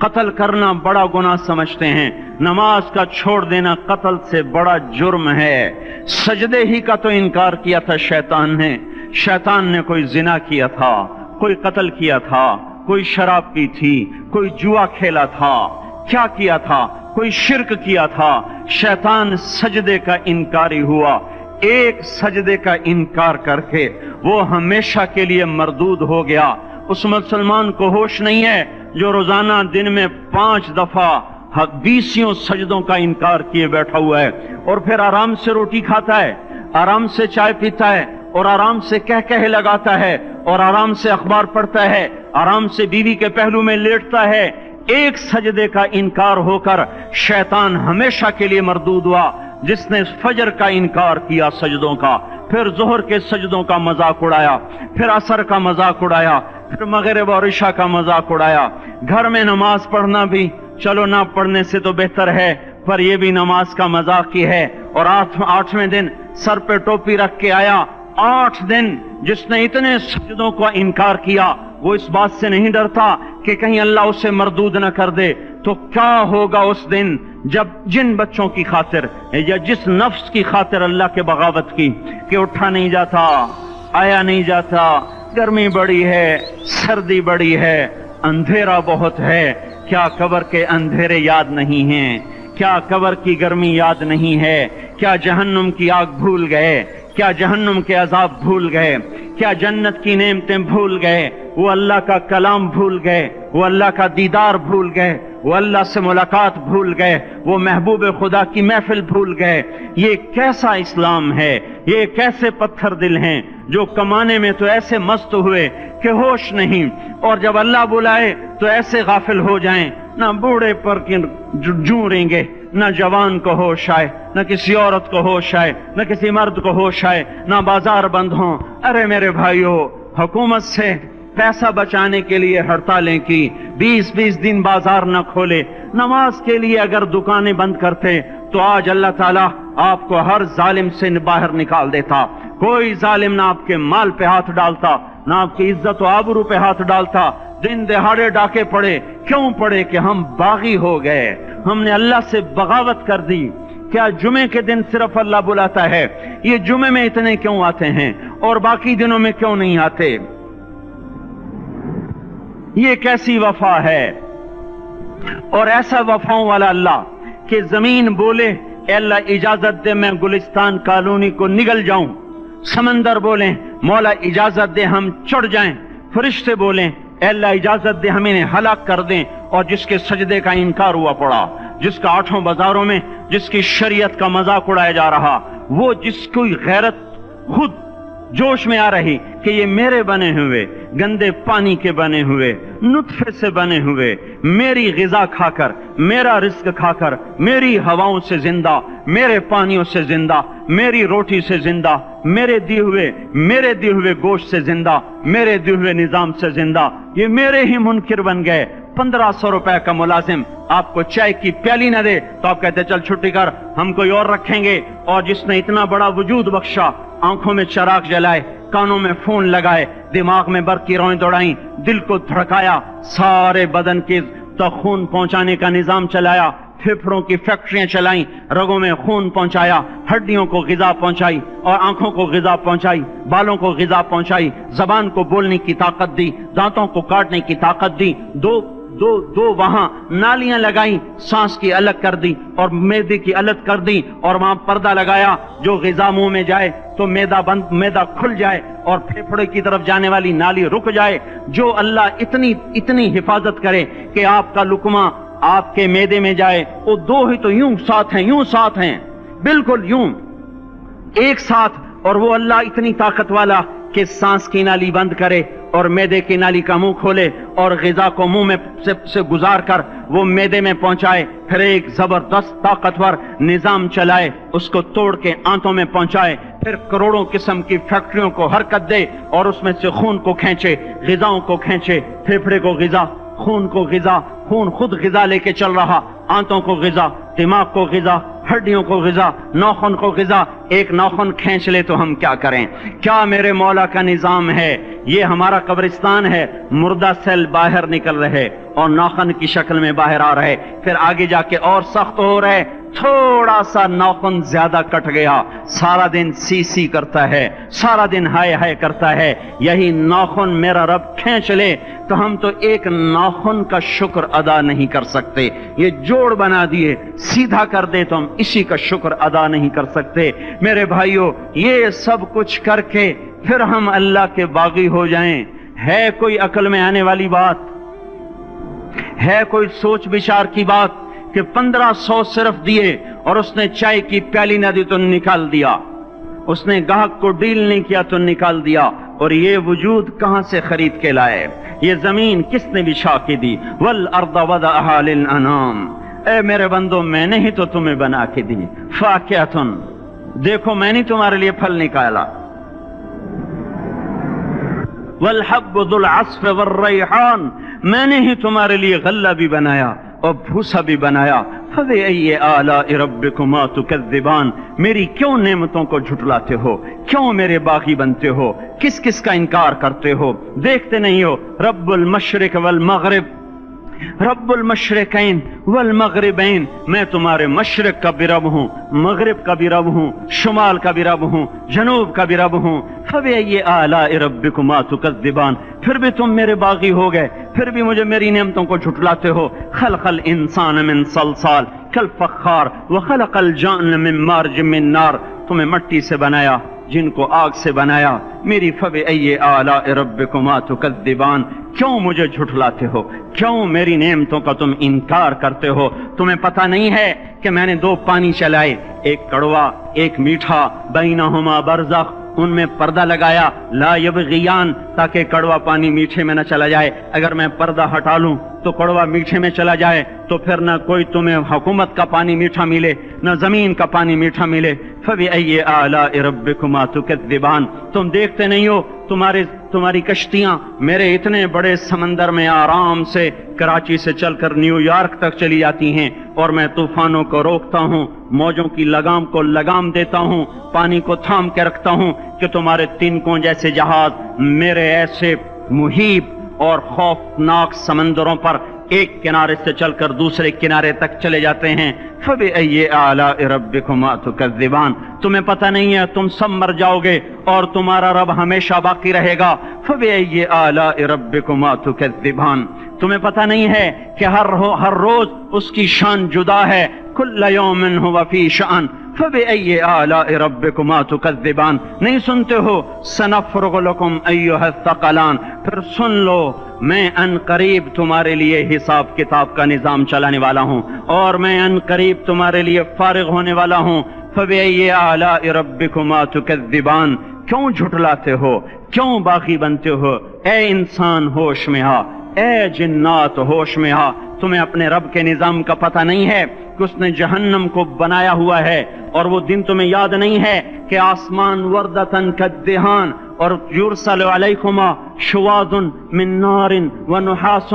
قتل کرنا بڑا گناہ سمجھتے ہیں، نماز کا چھوڑ دینا قتل سے بڑا جرم ہے۔ سجدے ہی کا تو انکار کیا تھا شیطان نے، شیطان نے کوئی زنا کیا تھا، کوئی قتل کیا تھا، کوئی شراب پی تھی، کوئی جوا کھیلا تھا، کیا کیا تھا؟ کوئی شرک کیا تھا۔ شیطان سجدے کا انکاری ہوا، ایک سجدے کا انکار کر کے وہ ہمیشہ کے لیے مردود ہو گیا۔ اس مسلمان کو ہوش نہیں ہے جو روزانہ دن میں 5 دفعہ 20 سجدوں کا انکار کیے بیٹھا ہوا ہے، اور پھر آرام سے روٹی کھاتا ہے، آرام سے چائے پیتا ہے، اور آرام سے کہہ لگاتا ہے، اور آرام سے اخبار پڑھتا ہے، آرام سے بیوی کے پہلو میں لیٹتا ہے۔ ایک سجدے کا انکار ہو کر شیطان ہمیشہ کے لیے مردود ہوا۔ جس نے فجر کا انکار کیا سجدوں کا، پھر ظہر کے سجدوں کا مذاق اڑایا، پھر عصر کا مذاق اڑایا، پھر مغرب اور عشاء کا مذاق اڑایا۔ گھر میں نماز پڑھنا بھی چلو نہ پڑھنے سے تو بہتر ہے، پر یہ بھی نماز کا مذاق ہی ہے۔ اور 8ویں دن سر پہ ٹوپی رکھ کے آیا۔ 8 دن جس نے اتنے سجدوں کا انکار کیا، وہ اس بات سے نہیں ڈرتا کہ کہیں اللہ اسے مردود نہ کر دے، تو کیا ہوگا اس دن جب جن بچوں کی خاطر یا جس نفس کی خاطر اللہ کے بغاوت کی کہ اٹھا نہیں جاتا، آیا نہیں جاتا، گرمی بڑی ہے، سردی بڑی ہے، اندھیرا بہت ہے، کیا قبر کے اندھیرے یاد نہیں ہیں؟ کیا قبر کی گرمی یاد نہیں ہے؟ کیا جہنم کی آگ بھول گئے؟ کیا جہنم کے عذاب بھول گئے؟ کیا جنت کی نعمتیں بھول گئے؟ وہ اللہ کا کلام بھول گئے؟ وہ اللہ کا دیدار بھول گئے؟ وہ اللہ سے ملاقات بھول گئے؟ وہ محبوب خدا کی محفل بھول گئے؟ یہ کیسا اسلام ہے؟ یہ کیسے پتھر دل ہیں جو کمانے میں تو ایسے مست ہوئے کہ ہوش نہیں، اور جب اللہ بلائے تو ایسے غافل ہو جائیں، نہ بوڑھے پر جوں گے، نہ جوان کو ہوش آئے، نہ کسی عورت کو ہوش آئے، نہ کسی مرد کو ہوش آئے، نہ بازار بند ہوں۔ ارے میرے بھائیو، حکومت سے پیسہ بچانے کے لیے ہڑتالیں کی، 20 دن بازار نہ کھولے، نماز کے لیے اگر دکانیں بند کرتے تو آج اللہ تعالیٰ آپ کو ہر ظالم سے باہر نکال دیتا۔ کوئی ظالم نہ آپ کے مال پہ ہاتھ ڈالتا، نہ آپ کی عزت و آبرو پہ ہاتھ ڈالتا۔ دن دہاڑے ڈاکے پڑے، کیوں پڑے؟ کہ ہم باغی ہو گئے، ہم نے اللہ سے بغاوت کر دی۔ کیا جمعے کے دن صرف اللہ بلاتا ہے؟ یہ جمعے میں اتنے کیوں آتے ہیں اور باقی دنوں میں کیوں نہیں آتے؟ یہ کیسی وفا ہے؟ اور ایسا وفاؤں والا اللہ کہ زمین بولے اے اللہ اجازت دے میں گلستان کالونی کو نگل جاؤں، سمندر بولیں مولا اجازت دے ہم چڑھ جائیں، فرشتے بولیں اے اللہ اجازت دے ہم انہیں ہلاک کر دیں، اور جس کے سجدے کا انکار ہوا پڑا، جس کا 8 بازاروں میں جس کی شریعت کا مذاق اڑایا جا رہا، وہ جس کوئی غیرت خود جوش میں آ رہی کہ یہ میرے بنے ہوئے گندے پانی کے بنے ہوئے نطفے سے بنے ہوئے میری غذا کھا کر، میرا رزق کھا کر، میری ہواؤں سے زندہ، میرے پانیوں سے زندہ، میری روٹی سے زندہ، میرے دیے ہوئے گوشت سے زندہ، میرے دیے ہوئے نظام سے زندہ، یہ میرے ہی منکر بن گئے۔ 1500 روپے کا ملازم آپ کو چائے کی پیالی نہ دے تو آپ کہتے چل چھٹی کر، ہم کوئی اور رکھیں گے۔ اور جس نے اتنا بڑا وجود بخشا، آنکھوں میں چراغ جلائے، کانوں میں فون لگائے، دماغ میں برق کی روئیں دوڑائیں، دل کو دھڑکایا، سارے بدن کے تک خون پہنچانے کا نظام چلایا، پھیپھڑوں کی فیکٹریاں چلائیں، رگوں میں خون پہنچایا، ہڈیوں کو غذا پہنچائی، اور آنکھوں کو غذا پہنچائی، بالوں کو غذا پہنچائی، زبان کو بولنے کی طاقت دی، دانتوں کو کاٹنے کی طاقت دی، دو وہاں نالیاں لگائیں، سانس کی الگ کر دی اور معدے کی الگ کر دی، اور وہاں پردہ لگایا، جو غذا منہ میں جائے تو معدہ کھل جائے اور پھیپھڑے کی طرف جانے والی نالی رک جائے۔ جو اللہ اتنی حفاظت کرے کہ آپ کا لقمہ آپ کے معدے میں جائے، وہ دو ہی تو یوں ساتھ ہیں بالکل یوں ایک ساتھ، اور وہ اللہ اتنی طاقت والا کہ سانس کی نالی بند کرے اور معدے کی نالی کا منہ کھولے اور غذا کو منہ میں سے گزار کر وہ معدے میں پہنچائے، پھر ایک زبردست طاقتور نظام چلائے، اس کو توڑ کے آنتوں میں پہنچائے، پھر کروڑوں قسم کی فیکٹریوں کو حرکت دے اور اس میں سے خون کو کھینچے، غذاؤں کو کھینچے، پھیپھڑے کو غذا، خون کو غذا، خون خود غذا لے کے چل رہا، آنتوں کو غذا، دماغ کو غذا، ہڈیوں کو غذا، ناخن کو غذا۔ ایک ناخن کھینچ لے تو ہم کیا کریں؟ کیا میرے مولا کا نظام ہے؟ یہ ہمارا قبرستان ہے، مردہ سیل باہر نکل رہے اور ناخن کی شکل میں باہر آ رہے، پھر آگے جا کے اور سخت ہو رہے، تھوڑا سا ناخن زیادہ کٹ گیا، سارا دن سی سی کرتا ہے، سارا دن ہائے ہائے کرتا ہے، یہی ناخن میرا رب کھینچ لے تو ہم تو ایک ناخن کا شکر ادا نہیں کر سکتے، یہ جوڑ بنا دیے سیدھا کر دے تو ہم اسی کا شکر ادا نہیں کر سکتے۔ میرے بھائیو، یہ سب کچھ کر کے پھر ہم اللہ کے باغی ہو جائیں، ہے کوئی عقل میں آنے والی بات؟ ہے کوئی سوچ بچار کی بات کہ 1500 صرف دیے اور اس نے چائے کی پیالی نہ دی تو نکال دیا، اس نے گاہک کو ڈیل نہیں کیا تو نکال دیا، اور یہ وجود کہاں سے خرید کے لائے؟ یہ زمین کس نے بچھا کے دی؟ والارض وضعها للانام، اے میرے بندو میں نے ہی تو تمہیں بنا کے دی، فاکہۃ، دیکھو میں نے تمہارے لیے پھل نکالا، والحب ذو العصف والریحان، میں نے ہی تمہارے لیے غلہ بھی بنایا اور بھوسا بھی بنایا، فبأي آلاء ربكما تكذبان، میری کیوں نعمتوں کو جھٹلاتے ہو؟ کیوں میرے باغی بنتے ہو؟ کس کس کا انکار کرتے ہو؟ دیکھتے نہیں ہو رب المشرق والمغرب، رب المشرقین والمغربین، میں تمہارے مشرق کا بھی رب ہوں، مغرب کا بھی رب ہوں، شمال کا بھی رب ہوں، جنوب کا بھی رب ہوں، فبأي آلاء ربكما تكذبان، پھر بھی تم میرے باغی ہو گئے، پھر بھی مجھے میری نعمتوں کو جھٹلاتے ہو۔ خلق الانسان من صلصال کالفخار وخلق الجان من مارج من نار، تمہیں مٹی سے بنایا، جن کو آگ سے بنایا، میری فبأي آلاء ربكما تكذبان، کیوں مجھے جھٹلاتے ہو؟ کیوں میری نعمتوں کا تم انکار کرتے ہو؟ تمہیں پتہ نہیں ہے کہ میں نے دو پانی چلائے، ایک کڑوا ایک میٹھا، بینہما برزخ، ان میں پردہ لگایا، لا یبغیان، تاکہ کڑوا پانی میٹھے میں نہ چلا جائے، اگر میں پردہ ہٹا لوں تو کڑوا میٹھے میں چلا جائے تو پھر نہ کوئی تمہیں حکومت کا پانی میٹھا ملے نہ زمین کا پانی میٹھا ملے۔ فبأي آلاء ربكما تكذبان، تم دیکھتے نہیں ہو تمہاری کشتیاں میرے اتنے بڑے سمندر میں آرام سے کراچی سے چل کر نیو یارک تک چلی جاتی ہیں، اور میں طوفانوں کو روکتا ہوں، موجوں کی لگام کو لگام دیتا ہوں، پانی کو تھام کے رکھتا ہوں کہ تمہارے تنکوں جیسے جہاز میرے ایسے محیط اور خوفناک سمندروں پر ایک کنارے سے چل کر دوسرے کنارے تک چلے جاتے ہیں۔ فبأي آلاء ربكما تكذبان، تمہیں پتہ نہیں ہے تم سب مر جاؤ گے اور تمہارا رب ہمیشہ باقی رہے گا۔ فبأي آلاء ربكما تكذبان، تمہیں پتہ نہیں ہے کہ ہر روز اس کی شان جدا ہے، كل يوم هو في شأن، فبأي آلاء ربكما تكذبان، نہیں سنتے ہو سنفرغ لكم أيها الثقلان، پھر سن لو میں ان قریب تمہارے لیے حساب کتاب کا نظام چلانے والا ہوں، اور میں ان قریب تمہارے لیے فارغ ہونے والا ہوں۔ فبأي آلاء ربكما تكذبان، کیوں جھٹلاتے ہو؟ کیوں باغی بنتے ہو؟ اے انسان ہوش میں آ، اے جنات ہوش میں آ، تمہیں اپنے رب کے نظام کا پتہ نہیں ہے کہ اس نے جہنم کو بنایا ہوا ہے، اور وہ دن تمہیں یاد نہیں ہے کہ آسمان وردتن کالدہان، اور یرسل علیکما شواظ من نار ونحاس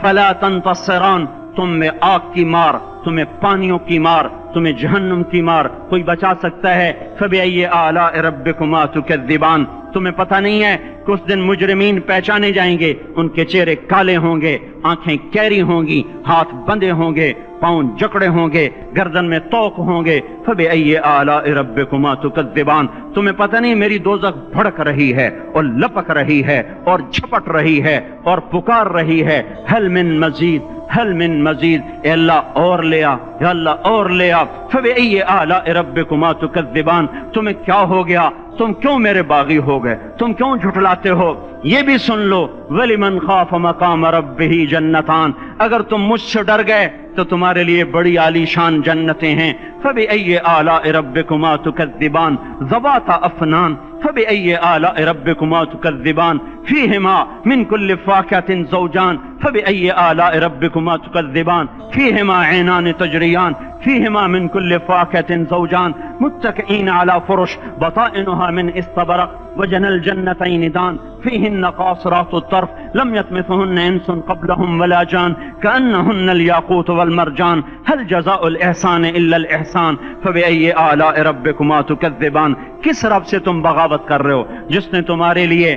فلا تنتصران، تم میں آگ کی مار، تمہیں پانیوں کی مار، تمہیں جہنم کی مار کوئی بچا سکتا ہے؟ فبأي آلاء ربكما تكذبان، تمہیں پتہ نہیں ہے کہ اس دن مجرمین پہچانے جائیں گے، ان کے چہرے کالے ہوں گے، آنکھیں کیری ہوں گی، ہاتھ بندھے ہوں گے، پاؤں جکڑے ہوں گے، گردن میں توق ہوں گے۔ فبأي آلاء ربكما تكذبان، تمہیں پتہ نہیں میری دوزخ بھڑک رہی ہے اور لپک رہی ہے اور جھپٹ رہی ہے اور پکار رہی ہے، حل من مزید، حل من مزید، اے اللہ اور لے آ، یا اللہ اور لے آ۔ فبأي آلاء ربكما تكذبان، تمہیں کیا ہو گیا؟ تم کیوں میرے باغی ہو گئے؟ تم کیوں جھٹلاتے ہو؟ یہ بھی سن لو وَلِمَنْ خَافَ مَقَامَ رَبِّهِ جَنَّتَانِ، اگر تم مجھ سے ڈر گئے تو تمہارے لیے بڑی عالی شان جنتیں ہیں۔ فبأي آلاء ربكما تكذبان ذواتا افنان، فبأي آلاء ربكما تكذبان فيهما من كل فاكهة زوجان، فبأي آلاء ربكما تكذبان فيهما عينان تجريان، فيهما من كل فاكهة زوجان متكئين على فرش بطائنها من استبرق وجنى الجنتين دان، فيهن قاصرات الطرف لم يطمثهن انس قبلهم ولا جان، كأنهن الياقوت والمرجان، هل جزاء الإحسان إلا الإحسان، فبأي آلاء ربكما تكذبان۔ کس رب سے تم بغاوت کر رہے ہو جس نے تمہارے لیے